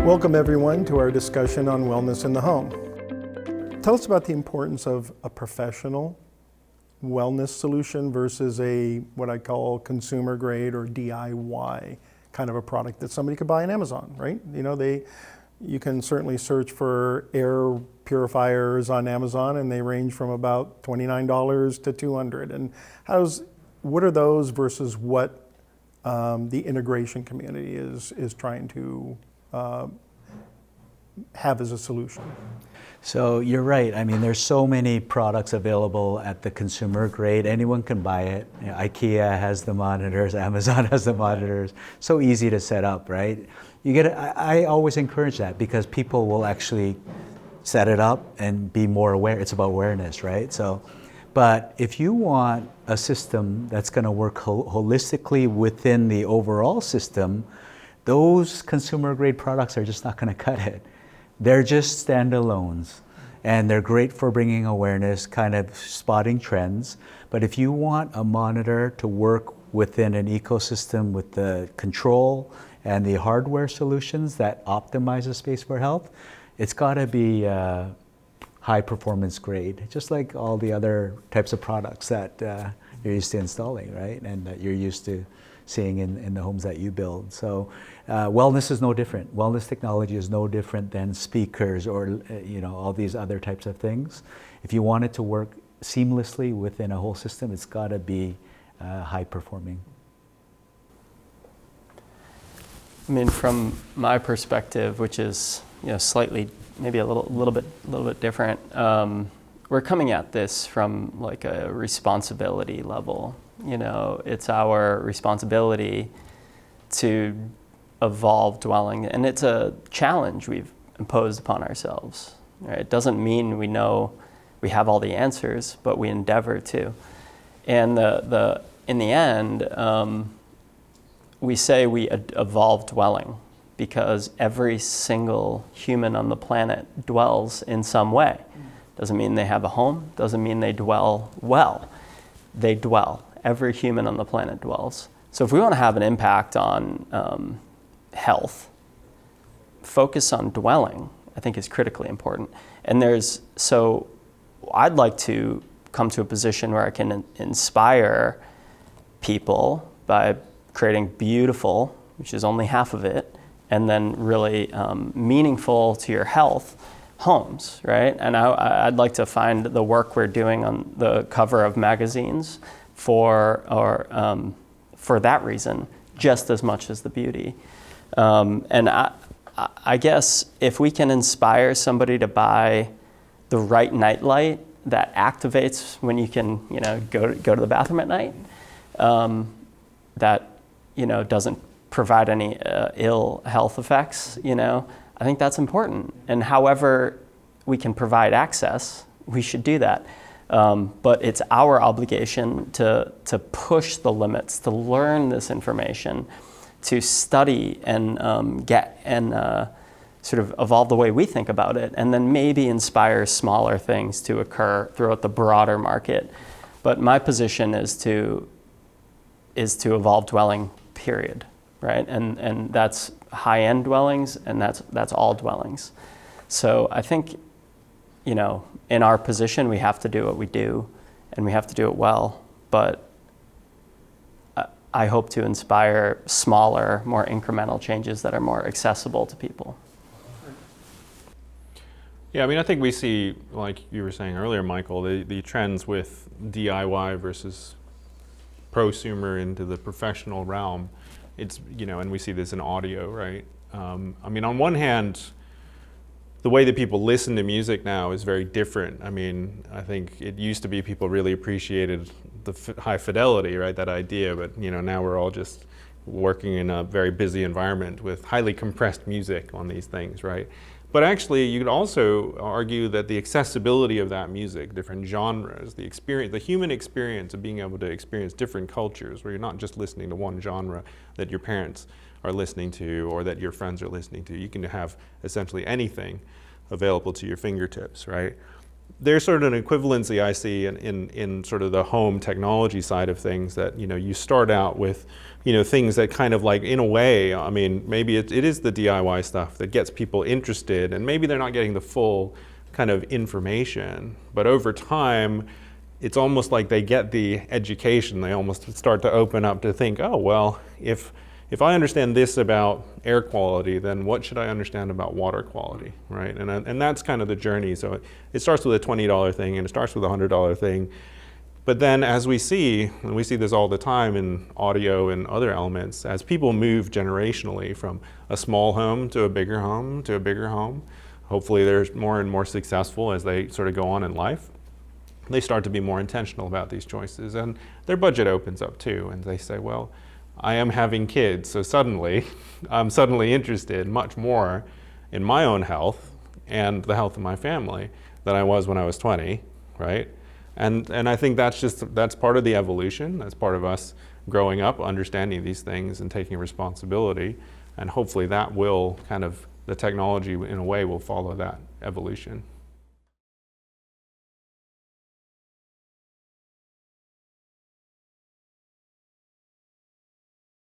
Welcome everyone to our discussion on wellness in the home. Tell us about the importance of a professional wellness solution versus a what I call consumer grade or DIY kind of a product that somebody could buy on Amazon, right? You can certainly search for air purifiers on Amazon and they range from about $29 to $200. And what are those versus what the integration community is trying to have as a solution? So you're right. I mean, there's so many products available at the consumer grade. Anyone can buy it. IKEA has the monitors, Amazon has the monitors. So easy to set up, right? I always encourage that because people will actually set it up and be more aware. It's about awareness, right? But if you want a system that's going to work holistically within the overall system, those consumer grade products are just not going to cut it. They're just standalones, and they're great for bringing awareness, kind of spotting trends. But if you want a monitor to work within an ecosystem with the control and the hardware solutions that optimize the space for health, it's got to be high performance grade, just like all the other types of products that you're used to installing, right? And that you're used to seeing in the homes that you build. So wellness is no different. Wellness technology is no different than speakers or all these other types of things. If you want it to work seamlessly within a whole system, it's got to be high performing. I mean, from my perspective, which is slightly maybe a little bit different, we're coming at this from like a responsibility level. It's our responsibility to evolve dwelling, and it's a challenge we've imposed upon ourselves. Right? It doesn't mean we know we have all the answers, but we endeavor to. And in the end, we say we evolve dwelling because every single human on the planet dwells in some way. Doesn't mean they have a home, doesn't mean they dwell well. They dwell. Every human on the planet dwells. So if we want to have an impact on health, focus on dwelling, I think is critically important. And so I'd like to come to a position where I can inspire people by creating beautiful, which is only half of it, and then really meaningful to your health homes, right? And I'd like to find the work we're doing on the cover of magazines for that reason, just as much as the beauty. And I guess if we can inspire somebody to buy the right nightlight that activates when you can, go to the bathroom at night, that doesn't provide any ill health effects, I think that's important. And however we can provide access, we should do that. But it's our obligation to push the limits, to learn this information, to study and sort of evolve the way we think about it, and then maybe inspire smaller things to occur throughout the broader market. But my position is to evolve dwelling, period, right? And that's high-end dwellings, and that's all dwellings. So I think, in our position, we have to do what we do, and we have to do it well. But I hope to inspire smaller, more incremental changes that are more accessible to people. Yeah, I mean, I think we see, like you were saying earlier, Michael, the trends with DIY versus prosumer into the professional realm. It's, and we see this in audio, right? I mean, on one hand, the way that people listen to music now is very different. I mean, I think it used to be people really appreciated the high fidelity, right, that idea, but now we're all just working in a very busy environment with highly compressed music on these things, right? But actually, you could also argue that the accessibility of that music, different genres, the experience, the human experience of being able to experience different cultures, where you're not just listening to one genre that your parents are listening to or that your friends are listening to. You can have essentially anything available to your fingertips, right? there's sort of an equivalency I see in sort of the home technology side of things, that, you know, you start out with, you know, things that kind of like, in a way, I mean, maybe it is the DIY stuff that gets people interested, and maybe they're not getting the full kind of information, but over time, it's almost like they get the education. They almost start to open up to think, oh, well, if I understand this about air quality, then what should I understand about water quality, right? And that's kind of the journey. So it starts with a $20 thing, and it starts with a $100 thing. But then as we see, and we see this all the time in audio and other elements, as people move generationally from a small home to a bigger home to a bigger home, hopefully they're more and more successful as they sort of go on in life. They start to be more intentional about these choices, and their budget opens up too, and they say, well, I am having kids, so suddenly I'm interested much more in my own health and the health of my family than I was when I was 20, right? And I think that's part of the evolution. That's part of us growing up, understanding these things and taking responsibility, and hopefully that will kind of, the technology in a way will follow that evolution.